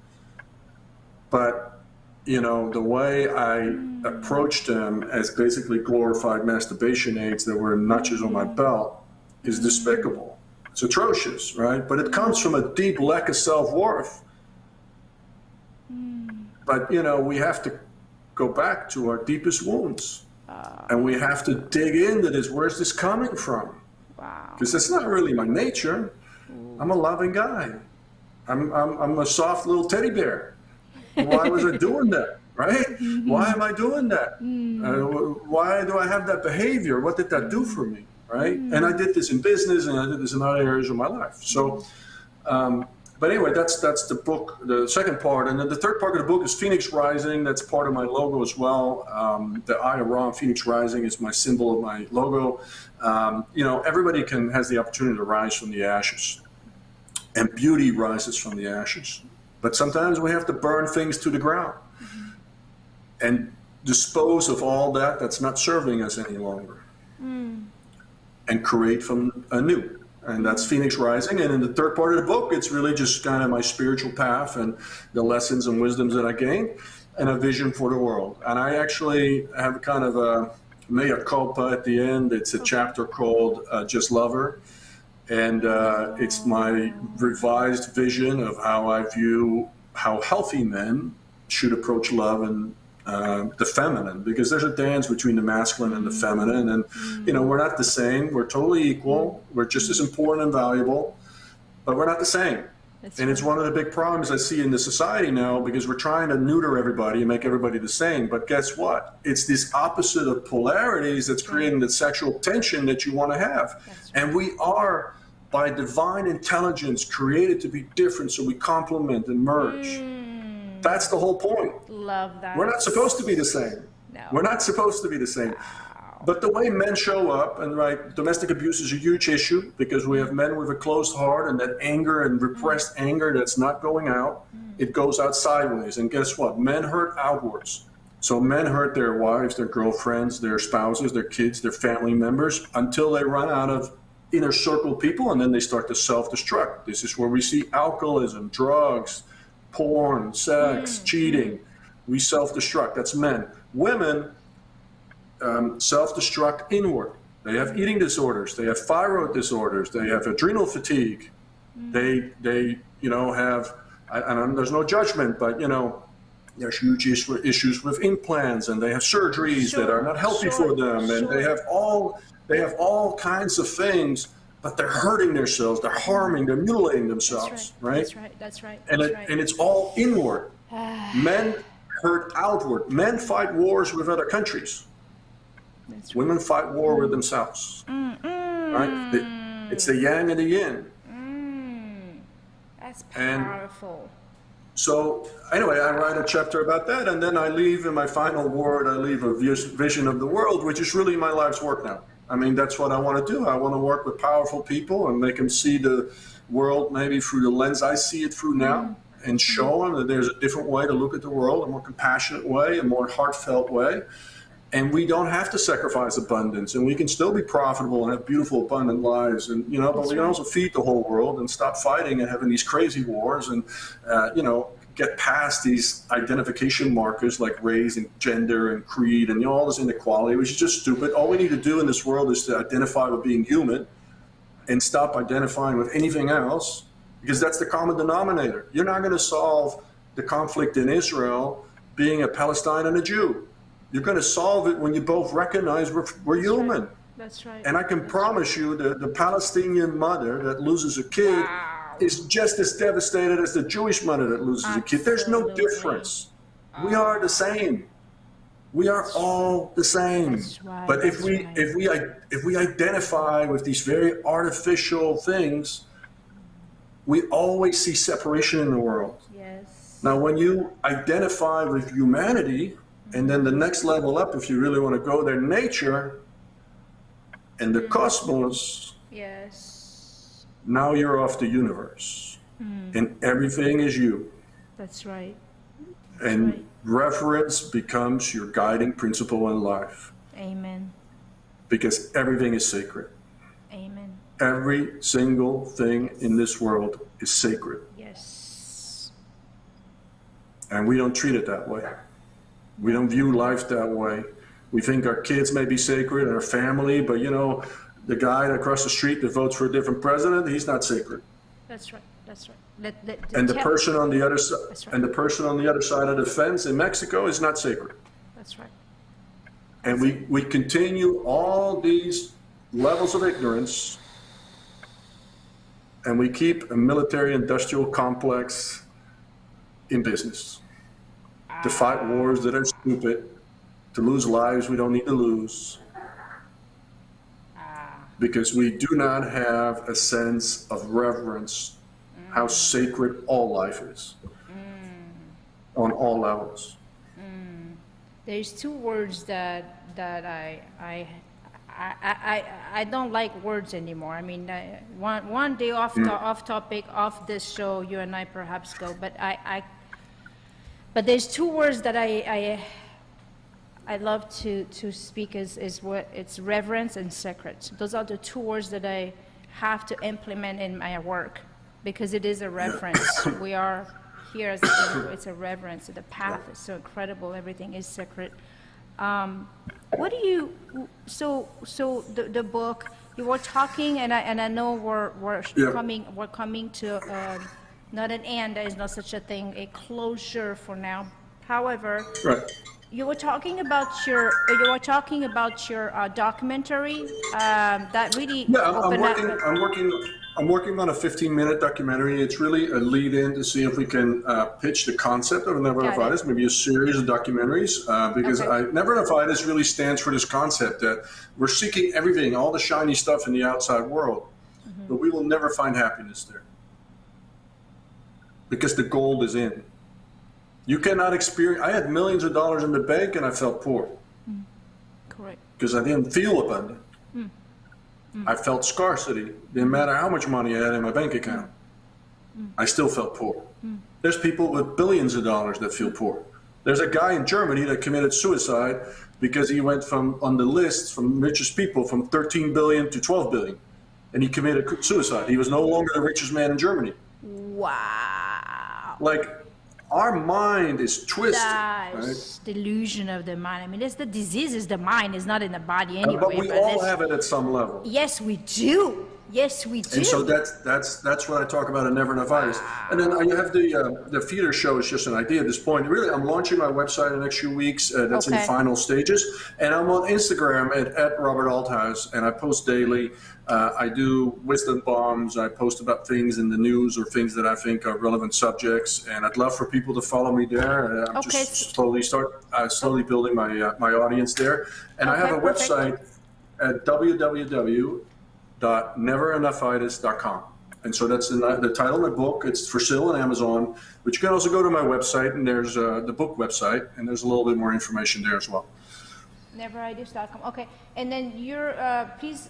but the way I approached them as basically glorified masturbation aids that were notches on my belt is despicable. It's atrocious, right? But it comes from a deep lack of self-worth. But, we have to go back to our deepest wounds. And we have to dig into this. Where's this coming from? Because that's not really my nature. I'm a loving guy. I'm a soft little teddy bear. Why was I doing that, right? Why am I doing that? Why do I have that behavior? What did that do for me, right? And I did this in business, and I did this in other areas of my life. So, but anyway, that's the book, the second part. And then the third part of the book is Phoenix Rising. That's part of my logo as well. The Eye of Ra, Phoenix Rising, is my symbol of my logo. Everybody has the opportunity to rise from the ashes. And beauty rises from the ashes. But sometimes we have to burn things to the ground and dispose of all that's not serving us any longer and create from anew. And that's Phoenix Rising. And in the third part of the book, it's really just kind of my spiritual path and the lessons and wisdoms that I gained and a vision for the world. And I actually have kind of a mea culpa at the end. It's a chapter called Just Love Her. And it's my revised vision of how I view how healthy men should approach love and the feminine, because there's a dance between the masculine and the feminine. And, we're not the same. We're totally equal. We're just as important and valuable, but we're not the same. And it's one of the big problems I see in the society now, because we're trying to neuter everybody and make everybody the same. But guess what? It's this opposite of polarities that's creating the sexual tension that you want to have. And we are, by divine intelligence, created to be different, so we complement and merge. That's the whole point. Love that. We're not supposed to be the same. No. We're not supposed to be the same. Wow. But the way men show up, and domestic abuse is a huge issue, because we have men with a closed heart, and that anger and repressed anger that's not going out, it goes out sideways. And guess what? Men hurt outwards. So men hurt their wives, their girlfriends, their spouses, their kids, their family members, until they run out of inner circle people, and then they start to self-destruct. This is where we see alcoholism, drugs, porn, sex, cheating. We self-destruct. That's men. Women self-destruct inward. They have eating disorders. They have thyroid disorders. They have adrenal fatigue. They have, and there's no judgment, but there's huge issues with implants, and they have surgeries that are not healthy for them, and they have all kinds of things, but they're hurting themselves, they're harming, they're mutilating themselves, right? That's right. And it's all inward. Men hurt outward. Men fight wars with other countries. Women fight war with themselves. Right? It's the yang and the yin. That's powerful. So anyway, I write a chapter about that, and then I leave in my final word, I leave a vision of the world, which is really my life's work now. I mean, that's what I want to do. I want to work with powerful people and make them see the world maybe through the lens I see it through now, and show them that there's a different way to look at the world, a more compassionate way, a more heartfelt way. And we don't have to sacrifice abundance, and we can still be profitable and have beautiful, abundant lives. And but we can also feed the whole world and stop fighting and having these crazy wars, and get past these identification markers like race and gender and creed and all this inequality, which is just stupid. All we need to do in this world is to identify with being human and stop identifying with anything else, because that's the common denominator. You're not going to solve the conflict in Israel being a Palestine and a Jew. You're going to solve it when you both recognize we're human. That's right. And I can promise you that the Palestinian mother that loses a kid is just as devastated as the Jewish mother that loses a kid. There's no difference. We are the same. We are all the same. That's right. But if we identify with these very artificial things, we always see separation in the world. Yes. Now, when you identify with humanity, and then the next level up, if you really want to go there, nature and the cosmos, yes, now you're off the universe. And everything is you. That's right. And reverence becomes your guiding principle in life. Amen. Because everything is sacred. Amen. Every single thing in this world is sacred. Yes. And we don't treat it that way. We don't view life that way. We think our kids may be sacred and our family, but the guy across the street that votes for a different president, he's not sacred. That's right. That's right. And the person on the other side, That's right. and the person on the other side of the fence in Mexico is not sacred. That's right. And we continue all these levels of ignorance, and we keep a military-industrial complex in business. To fight wars that are stupid, to lose lives we don't need to lose, because we do not have a sense of reverence, how sacred all life is, on all levels. There's two words that I don't like words anymore. I mean, one day off topic, off this show, you and I perhaps go, but there's two words that I love to speak is what it's reverence and sacred. Those are the two words that I have to implement in my work, because it is a reverence. We are here as it's a reverence. The path is so incredible. Everything is sacred. What do you? So the book you were talking, and I know we're coming to. Not an end, there is no such a thing, a closure for now. However, you were talking about your documentary that really I'm working on a 15-minute documentary. It's really a lead-in to see if we can pitch the concept of Never Enough Itis, maybe a series of documentaries, because Never Enough Itis really stands for this concept that we're seeking everything, all the shiny stuff in the outside world, but we will never find happiness there. Because the gold is in. You cannot experience. I had millions of dollars in the bank and I felt poor. Correct. Because I didn't feel abundant. I felt scarcity. Didn't matter how much money I had in my bank account. I still felt poor. There's people with billions of dollars that feel poor. There's a guy in Germany that committed suicide because he went on the list from richest people from 13 billion to 12 billion. And he committed suicide. He was no longer the richest man in Germany. Wow. Like, our mind is twisted. That's delusion of the mind. I mean, it's the disease is the mind, it's not in the body anyway. But we all have it at some level. Yes, we do. Yes, we do. And so that's what I talk about in Never Enough Itis. And then you have the theater show is just an idea at this point. Really, I'm launching my website in the next few weeks. That's in final stages. And I'm on Instagram at Robert Althuis, and I post daily. I do wisdom bombs. I post about things in the news or things that I think are relevant subjects. And I'd love for people to follow me there. I'm just slowly building my audience there. And I have a website at www.neverenoughItis.com. And so that's the title of my book. It's for sale on Amazon, but you can also go to my website, and there's the book website, and there's a little bit more information there as well. Neveritis.com. Okay, and then please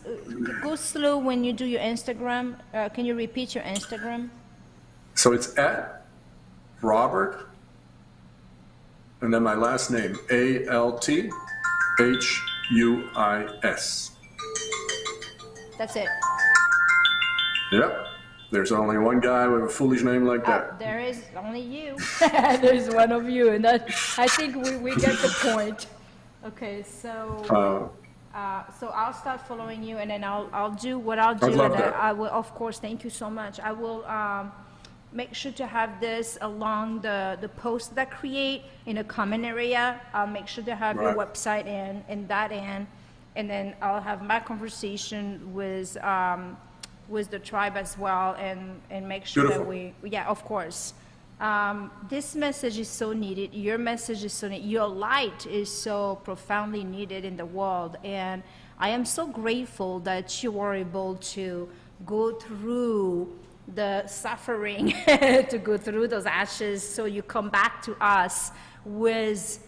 go slow when you do your Instagram. Can you repeat your Instagram? So it's at Robert, and then my last name, ALTHUIS, Huis. That's it. Yep. There's only one guy with a foolish name like that. There is only you. There's one of you, and that, I think we get the point. Okay, so so I'll start following you, and then I'll do what I'll do. I'd love And that. I will, of course, thank you so much. I will make sure to have this along the post that I create in a comment area. I'll make sure to have your Right. website in that end, and then I'll have my conversation with the tribe as well, and make sure Beautiful. that yeah, of course. This message is so needed. Your message is so needed. Your light is so profoundly needed in the world. And I am so grateful that you were able to go through the suffering, to go through those ashes, so you come back to us with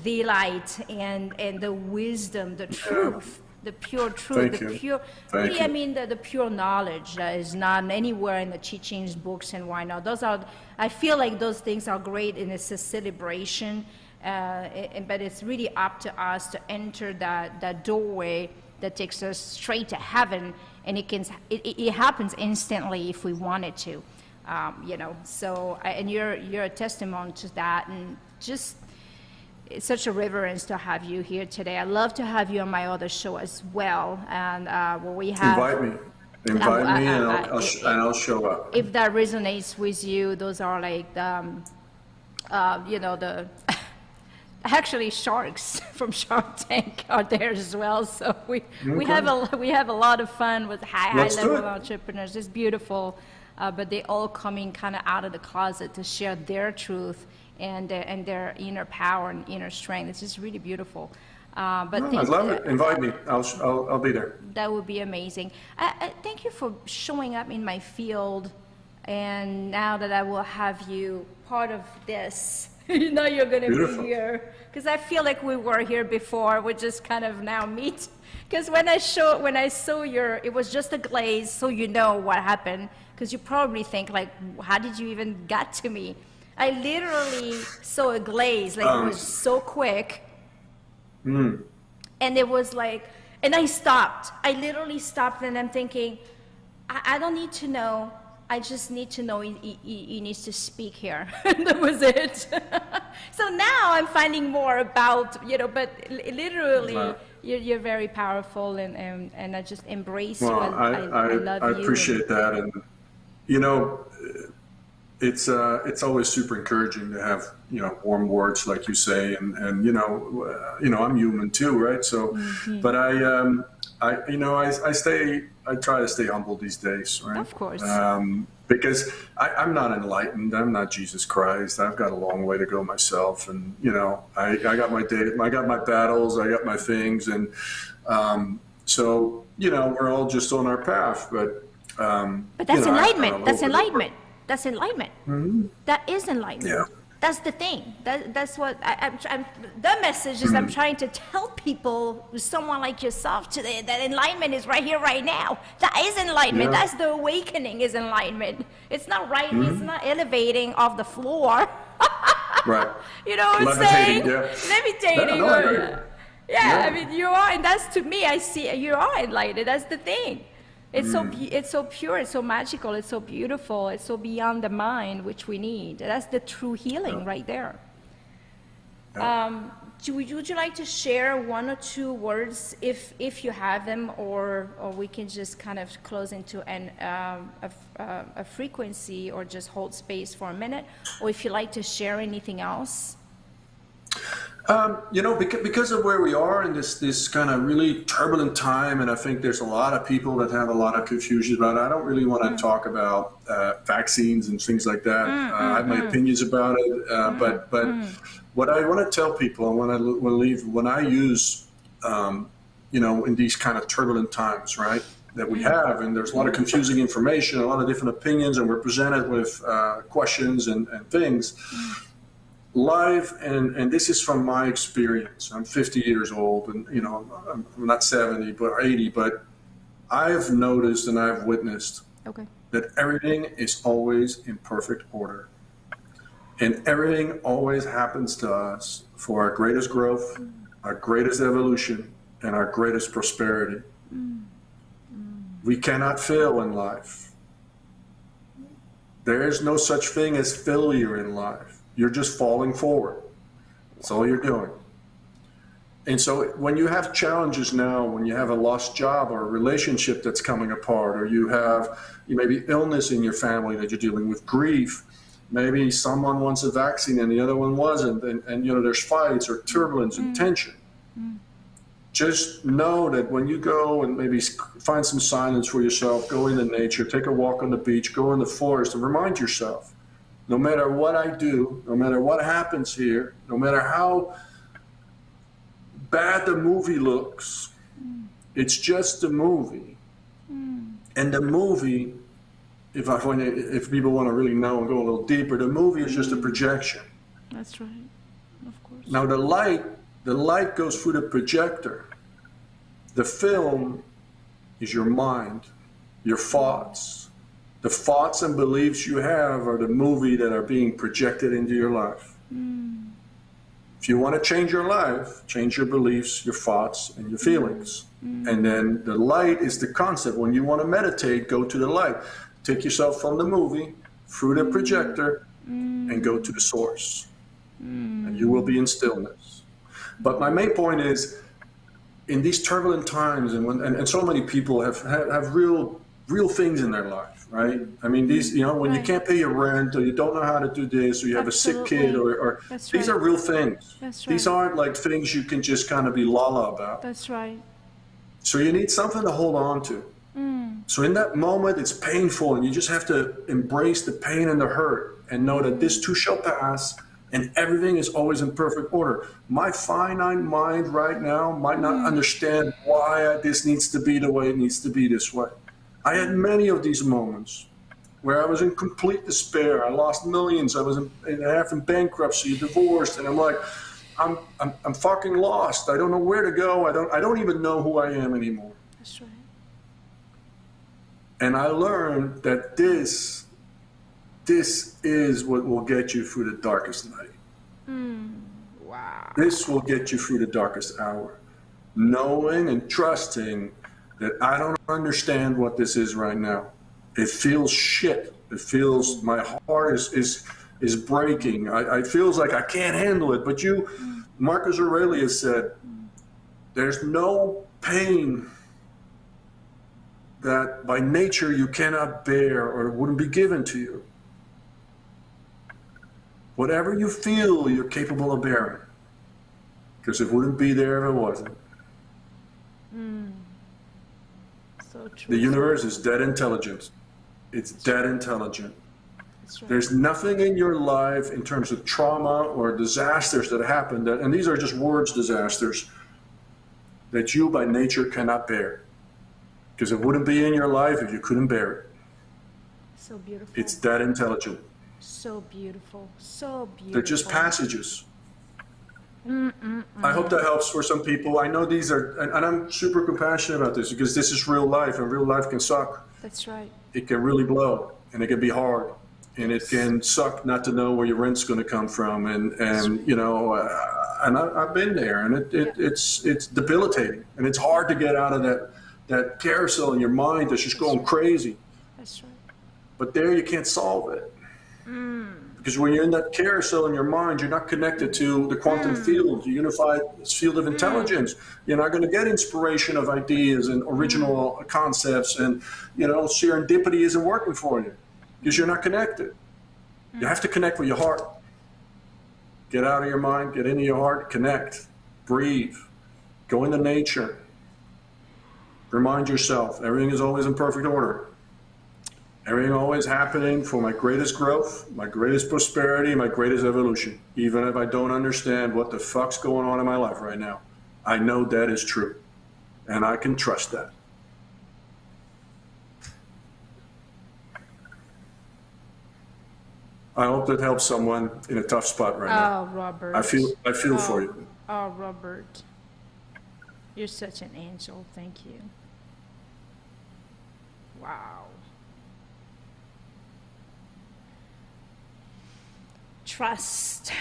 the light and the wisdom, the truth. The pure truth, Thank the you. pure, Thank really, you. I mean, the pure knowledge that is not anywhere in the teachings, books, and whatnot. Those are, I feel like those things are great, and it's a celebration, but it's really up to us to enter that doorway that takes us straight to heaven, and it happens instantly if we wanted to, you know. So, and you're a testimony to that, and just. It's such a reverence to have you here today. I love to have you on my other show as well, and where we have. Invite me, and I'll show up. If that resonates with you, those are like you know, the actually sharks from Shark Tank are there as well. So we have a lot of fun with high level entrepreneurs. It's beautiful, but they all coming kind of out of the closet to share their truth and their inner power and inner strength. It's just really beautiful. But I'd love it. Invite me. I'll be there. That would be amazing. Thank you for showing up in my field. And now that I will have you part of this, you know you're going to be here. Because I feel like we were here before. We just kind of now meet. Because when I saw it was just a glaze, so you know what happened. Because you probably think like, how did you even get to me? I literally saw a glaze, like it was so quick. And it was like, and I stopped. I literally stopped, and I'm thinking, I don't need to know. I just need to know he needs to speak here. That was it. So now I'm finding more about, you know, but literally you're very powerful, and I just embrace you. I love you. I appreciate that. And, you know, it's always super encouraging to have, you know, warm words like you say, and you know, I'm human too, right? So, but I try to stay humble these days, right? Of course. Because I'm not enlightened. I'm not Jesus Christ. I've got a long way to go myself, and you know, I got my battles, I got my things, and so you know, we're all just on our path, but that's enlightenment. That's enlightenment. That's enlightenment. That is enlightenment. Yeah. That's the thing. That's what the message is. I'm trying to tell people, someone like yourself today, that enlightenment is right here, right now. That is enlightenment. Yeah. That's the awakening. Is enlightenment. It's not right. It's not elevating off the floor. Right. You know what I'm saying? Levitating. No, I agree. Yeah, I mean, you are, and that's, to me, I see you are enlightened. That's the thing. It's so pure, it's so magical, it's so beautiful, it's so beyond the mind, which we need. That's the true healing right there. Would you like to share one or two words, if you have them, or we can just kind of close into a frequency, or just hold space for a minute, or if you like to share anything else? You know, because of where we are in this kind of really turbulent time, and I think there's a lot of people that have a lot of confusion about it. I don't really want to talk about vaccines and things like that. I have my opinions about it, but what I want to tell people, and when I use, you know, in these kind of turbulent times, right, that we have, and there's a lot of confusing information, a lot of different opinions, and we're presented with questions and things. Life, and this is from my experience. I'm 50 years old, and you know, I'm not 70, but 80. But I've noticed and I've witnessed that everything is always in perfect order, and everything always happens to us for our greatest growth, our greatest evolution, and our greatest prosperity. We cannot fail in life. There is no such thing as failure in life. You're just falling forward. That's all you're doing. And so when you have challenges now, when you have a lost job or a relationship that's coming apart, or you maybe illness in your family that you're dealing with, grief, maybe someone wants a vaccine and the other one wasn't, and there's fights or turbulence and tension. Just know that when you go and maybe find some silence for yourself, go into nature, take a walk on the beach, go in the forest, and remind yourself, no matter what I do, no matter what happens here, no matter how bad the movie looks, it's just a movie. And the movie, if people want to really know and go a little deeper, the movie is just a projection. That's right, of course. Now the light goes through the projector. The film is your mind, your thoughts. The thoughts and beliefs you have are the movie that are being projected into your life. If you want to change your life, change your beliefs, your thoughts, and your feelings. And then the light is the concept. When you want to meditate, go to the light. Take yourself from the movie, through the projector, and go to the source. And you will be in stillness. But my main point is, in these turbulent times, and so many people have real things in their life, right? I mean, these, when you can't pay your rent, or you don't know how to do this, or you have a sick kid, or these are real things. That's right. These aren't like things you can just kind of be la-la about. That's right. So you need something to hold on to. So in that moment, it's painful, and you just have to embrace the pain and the hurt, and know that this too shall pass, and everything is always in perfect order. My finite mind right now might not understand why this needs to be the way it needs to be this way. I had many of these moments where I was in complete despair. I lost millions. I was in bankruptcy, divorced, and I'm like, I'm fucking lost. I don't know where to go. I don't even know who I am anymore. That's right. And I learned that this is what will get you through the darkest night. Wow. This will get you through the darkest hour. Knowing and trusting that I don't understand what this is right now. It feels shit. It feels, my heart is breaking. It feels like I can't handle it. But Marcus Aurelius said, there's no pain that by nature you cannot bear or wouldn't be given to you. Whatever you feel, you're capable of bearing. Because it wouldn't be there if it wasn't. So true. The universe is dead intelligent. It's dead intelligent. That's right. There's nothing in your life in terms of trauma or disasters that happen, and these are just words, disasters, that you by nature cannot bear. Because it wouldn't be in your life if you couldn't bear it. So beautiful. It's that intelligent. So beautiful. So beautiful. They're just passages. I hope that helps for some people. I know these are, and I'm super compassionate about this because this is real life, and real life can suck. That's right. It can really blow, and it can be hard, and it can suck not to know where your rent's going to come from, and I've been there, and it's debilitating, and it's hard to get out of that carousel in your mind that's just going crazy. That's right. But there you can't solve it. Because when you're in that carousel in your mind, you're not connected to the quantum field, the unified field of intelligence. You're not going to get inspiration of ideas and original concepts, and serendipity isn't working for you because you're not connected. You have to connect with your heart. Get out of your mind, get into your heart, connect, breathe, go into nature. Remind yourself, everything is always in perfect order. Everything always happening for my greatest growth, my greatest prosperity, my greatest evolution. Even if I don't understand what the fuck's going on in my life right now, I know that is true. And I can trust that. I hope that helps someone in a tough spot right now. Oh, Robert. I feel for you. Oh, Robert. You're such an angel. Thank you. Wow. Trust.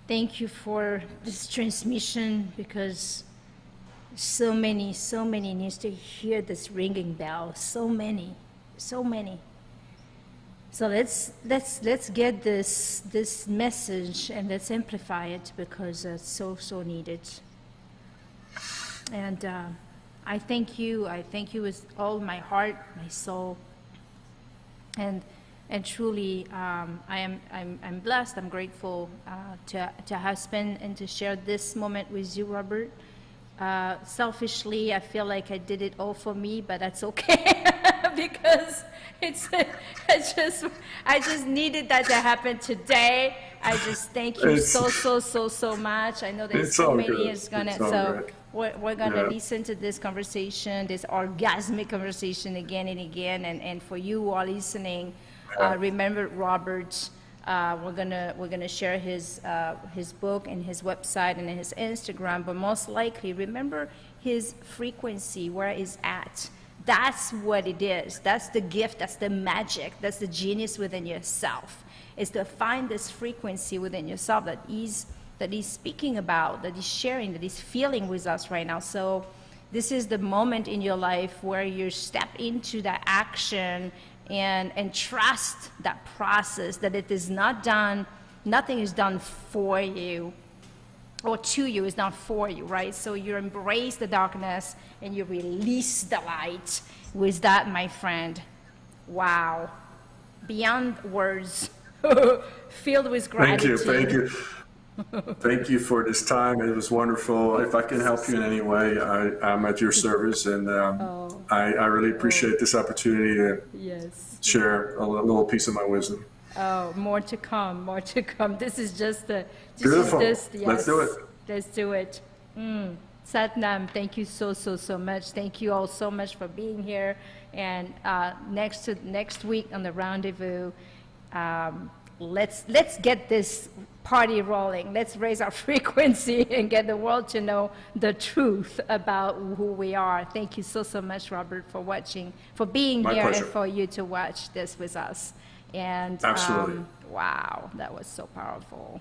Thank you for this transmission, because so many needs to hear this ringing bell. So many. So let's get this message and let's amplify it, because it's so needed. And I thank you. I thank you with all my heart, my soul, and truly, I'm blessed. I'm grateful to have spent and to share this moment with you, Robert. Selfishly, I feel like I did it all for me, but that's okay because I just needed that to happen today. I just thank you so much. I know there's so many is gonna, so we're gonna listen to this conversation, this orgasmic conversation again and again, and for you who are listening, remember Robert. We're gonna share his book and his website and his Instagram, but most likely remember his frequency, where it's at. That's what it is. That's the gift. That's the magic. That's the genius within yourself. Is to find this frequency within yourself that he's speaking about, that he's sharing, that he's feeling with us right now. So this is the moment in your life where you step into that action and trust that process, that it is not done, nothing is done for you or to you, is not for you, right? So you embrace the darkness and you release the light. With that, my friend, wow, beyond words, filled with gratitude. Thank you. Thank you for this time. It was wonderful. If I can help you in any way, I'm at your service, and I really appreciate this opportunity to share a little piece of my wisdom. Oh, more to come, more to come. This is just the... Beautiful. Let's do it. Let's do it. Satnam, thank you so much. Thank you all so much for being here. And next week on the Rendezvous, let's get this party rolling. Let's raise our frequency and get the world to know the truth about who we are. Thank you so much, Robert, for watching, for being My here, pleasure. and for you to watch this with us. And Absolutely. wow, that was so powerful.